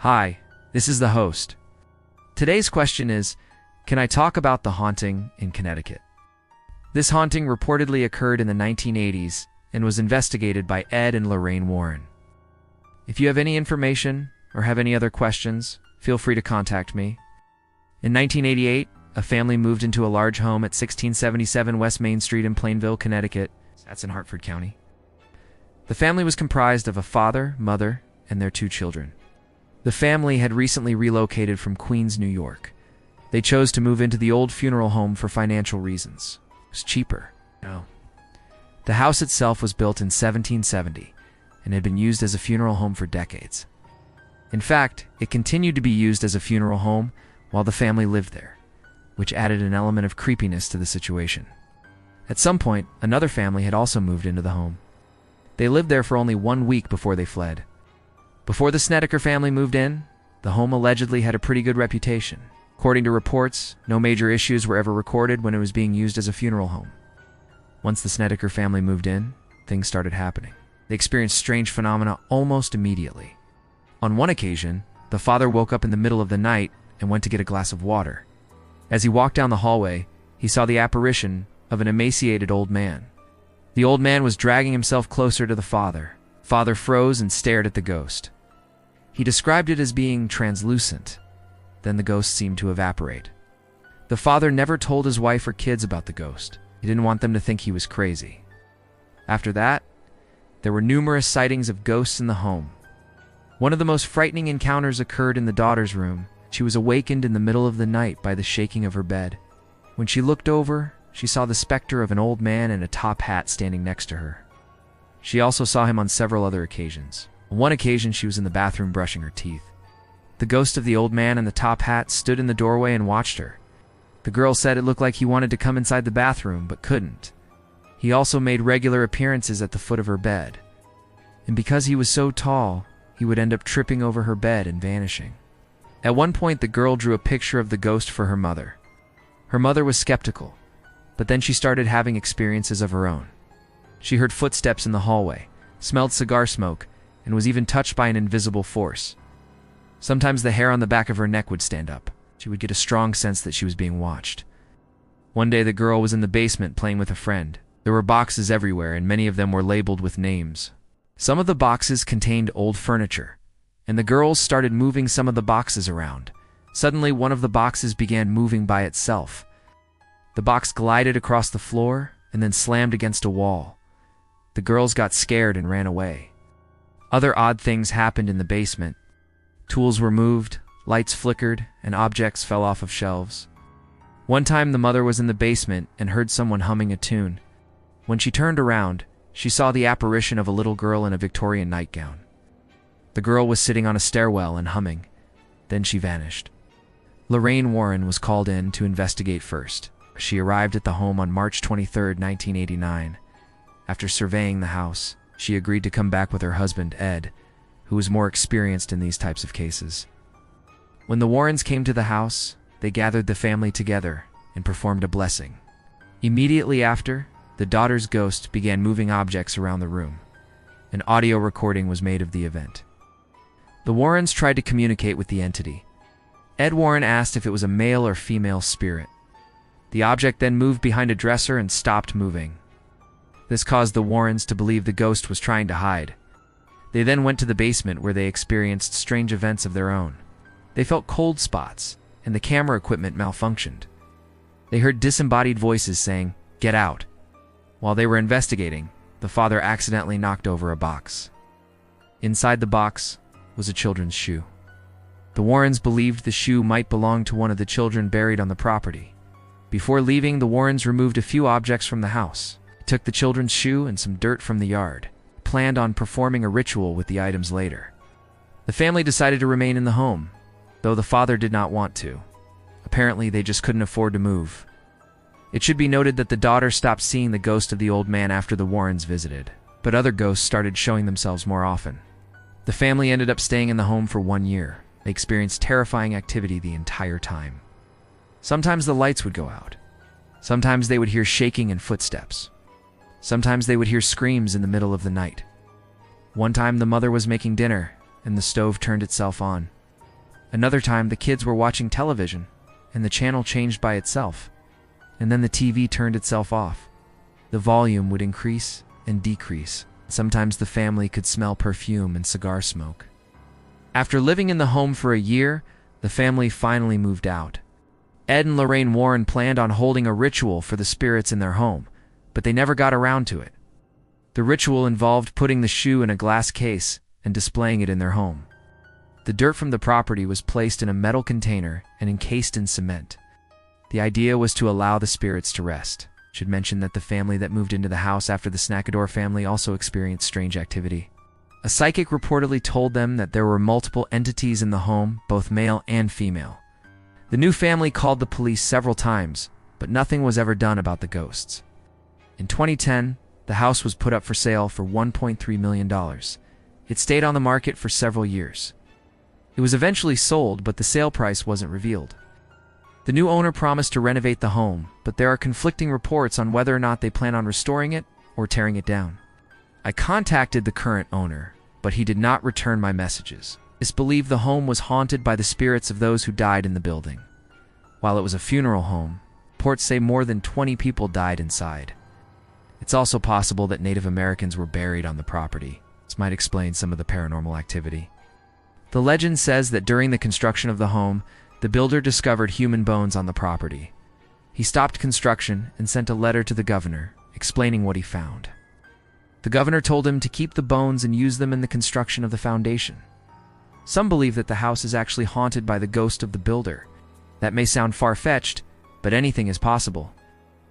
Hi, this is the host. Today's question is, can I talk about the haunting in Connecticut? This haunting reportedly occurred in the 1980s and was investigated by Ed and Lorraine Warren. If you have any information or have any other questions, feel free to contact me. In 1988, a family moved into a large home at 1677 West Main Street in Plainville, Connecticut. That's in Hartford County. The family was comprised of a father, mother, and their 2 children. The family had recently relocated from Queens, New York. They chose to move into the old funeral home for financial reasons. It was cheaper. No. The house itself was built in 1770 and had been used as a funeral home for decades. In fact, it continued to be used as a funeral home while the family lived there, which added an element of creepiness to the situation. At some point, another family had also moved into the home. They lived there for only 1 week before they fled. Before the Snedeker family moved in, the home allegedly had a pretty good reputation. According to reports, no major issues were ever recorded when it was being used as a funeral home. Once the Snedeker family moved in, things started happening. They experienced strange phenomena almost immediately. On one occasion, the father woke up in the middle of the night and went to get a glass of water. As he walked down the hallway, he saw the apparition of an emaciated old man. The old man was dragging himself closer to the father. Father froze and stared at the ghost. He described it as being translucent. Then the ghost seemed to evaporate. The father never told his wife or kids about the ghost. He didn't want them to think he was crazy. After that, there were numerous sightings of ghosts in the home. One of the most frightening encounters occurred in the daughter's room. She was awakened in the middle of the night by the shaking of her bed. When she looked over, she saw the specter of an old man in a top hat standing next to her. She also saw him on several other occasions. On one occasion, she was in the bathroom brushing her teeth. The ghost of the old man in the top hat stood in the doorway and watched her. The girl said it looked like he wanted to come inside the bathroom, but couldn't. He also made regular appearances at the foot of her bed. And because he was so tall, he would end up tripping over her bed and vanishing. At one point, the girl drew a picture of the ghost for her mother. Her mother was skeptical, but then she started having experiences of her own. She heard footsteps in the hallway, smelled cigar smoke, and was even touched by an invisible force. Sometimes the hair on the back of her neck would stand up. She would get a strong sense that she was being watched. One day, the girl was in the basement playing with a friend. There were boxes everywhere, and many of them were labeled with names. Some of the boxes contained old furniture, and the girls started moving some of the boxes around. Suddenly, one of the boxes began moving by itself. The box glided across the floor and then slammed against a wall. The girls got scared and ran away. Other odd things happened in the basement. Tools were moved, lights flickered, and objects fell off of shelves. One time, the mother was in the basement and heard someone humming a tune. When she turned around, she saw the apparition of a little girl in a Victorian nightgown. The girl was sitting on a stairwell and humming. Then she vanished. Lorraine Warren was called in to investigate first. She arrived at the home on March 23, 1989. After surveying the house, she agreed to come back with her husband, Ed, who was more experienced in these types of cases. When the Warrens came to the house, they gathered the family together and performed a blessing. Immediately after, the daughter's ghost began moving objects around the room. An audio recording was made of the event. The Warrens tried to communicate with the entity. Ed Warren asked if it was a male or female spirit. The object then moved behind a dresser and stopped moving. This caused the Warrens to believe the ghost was trying to hide. They then went to the basement where they experienced strange events of their own. They felt cold spots, and the camera equipment malfunctioned. They heard disembodied voices saying, "Get out." While they were investigating, the father accidentally knocked over a box. Inside the box was a children's shoe. The Warrens believed the shoe might belong to one of the children buried on the property. Before leaving, the Warrens removed a few objects from the house. They took the children's shoe and some dirt from the yard. They planned on performing a ritual with the items later. The family decided to remain in the home, though the father did not want to. Apparently, they just couldn't afford to move. It should be noted that the daughter stopped seeing the ghost of the old man after the Warrens visited, but other ghosts started showing themselves more often. The family ended up staying in the home for 1 year. They experienced terrifying activity the entire time. Sometimes the lights would go out. Sometimes they would hear shaking and footsteps. Sometimes they would hear screams in the middle of the night. One time the mother was making dinner, and the stove turned itself on. Another time, the kids were watching television, and the channel changed by itself, and then the TV turned itself off. The volume would increase and decrease. Sometimes the family could smell perfume and cigar smoke. After living in the home for a year, the family finally moved out. Ed and Lorraine Warren planned on holding a ritual for the spirits in their home, but they never got around to it. The ritual involved putting the shoe in a glass case and displaying it in their home. The dirt from the property was placed in a metal container and encased in cement. The idea was to allow the spirits to rest. Should mention that the family that moved into the house after the Snedeker family also experienced strange activity. A psychic reportedly told them that there were multiple entities in the home, both male and female. The new family called the police several times, but nothing was ever done about the ghosts. In 2010, the house was put up for sale for $1.3 million. It stayed on the market for several years. It was eventually sold, but the sale price wasn't revealed. The new owner promised to renovate the home, but there are conflicting reports on whether or not they plan on restoring it or tearing it down. I contacted the current owner, but he did not return my messages. It's believed the home was haunted by the spirits of those who died in the building. While it was a funeral home, reports say more than 20 people died inside. It's also possible that Native Americans were buried on the property. This might explain some of the paranormal activity. The legend says that during the construction of the home, the builder discovered human bones on the property. He stopped construction and sent a letter to the governor, explaining what he found. The governor told him to keep the bones and use them in the construction of the foundation. Some believe that the house is actually haunted by the ghost of the builder. That may sound far-fetched, but anything is possible.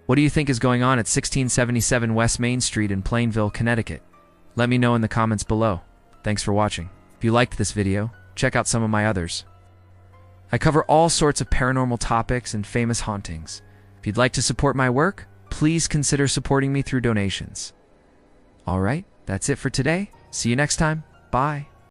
What do you think is going on at 1677 West Main Street in Plainville, Connecticut? Let me know in the comments below. Thanks for watching. If you liked this video, check out some of my others. I cover all sorts of paranormal topics and famous hauntings. If you'd like to support my work, please consider supporting me through donations. Alright, that's it for today. See you next time. Bye.